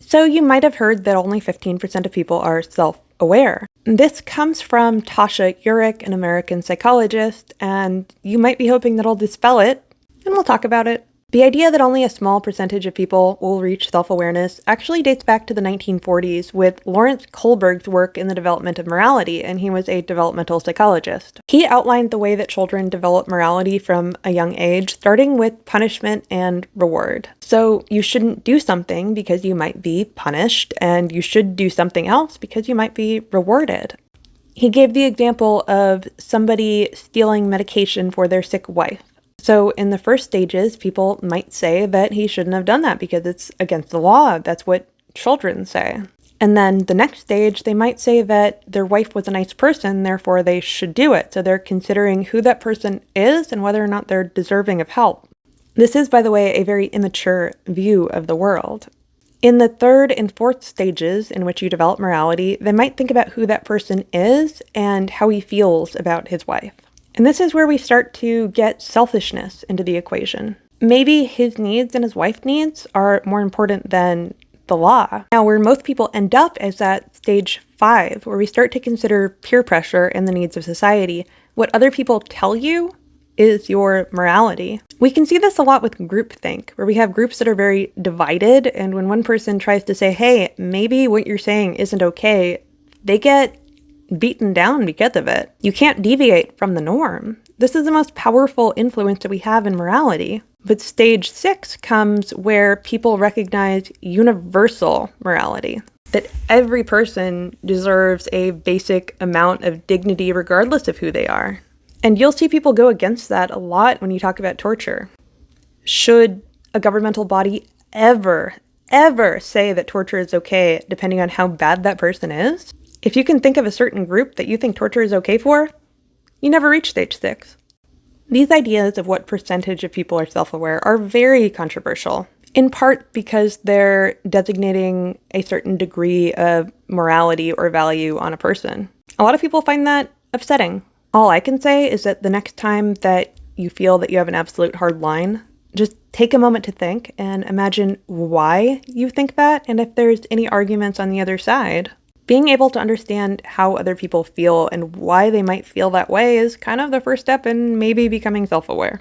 So you might have heard that only 15% of people are self-aware. This comes from Tasha Eurich, an American psychologist, and you might be hoping that I'll dispel it, and we'll talk about it. The idea that only a small percentage of people will reach self-awareness actually dates back to the 1940s with Lawrence Kohlberg's work in the development of morality, and he was a developmental psychologist. He outlined the way that children develop morality from a young age, starting with punishment and reward. So you shouldn't do something because you might be punished, and you should do something else because you might be rewarded. He gave the example of somebody stealing medication for their sick wife. So in the first stages, people might say that he shouldn't have done that because it's against the law. That's what children say. And then the next stage, they might say that their wife was a nice person, therefore they should do it. So they're considering who that person is and whether or not they're deserving of help. This is, by the way, a very immature view of the world. In the third and fourth stages in which you develop morality, they might think about who that person is and how he feels about his wife. And this is where we start to get selfishness into the equation. Maybe his needs and his wife's needs are more important than the law. Now, where most people end up is at stage 5, where we start to consider peer pressure and the needs of society. What other people tell you is your morality. We can see this a lot with groupthink, where we have groups that are very divided, and when one person tries to say, hey, maybe what you're saying isn't okay, they get beaten down because of it. You can't deviate from the norm. This is the most powerful influence that we have in morality. But stage 6 comes where people recognize universal morality, that every person deserves a basic amount of dignity regardless of who they are. And you'll see people go against that a lot when you talk about torture. Should a governmental body ever say that torture is okay depending on how bad that person is? If you can think of a certain group that you think torture is okay for, you never reach stage 6. These ideas of what percentage of people are self-aware are very controversial, in part because they're designating a certain degree of morality or value on a person. A lot of people find that upsetting. All I can say is that the next time that you feel that you have an absolute hard line, just take a moment to think and imagine why you think that, and if there's any arguments on the other side. Being able to understand how other people feel and why they might feel that way is kind of the first step in maybe becoming self-aware.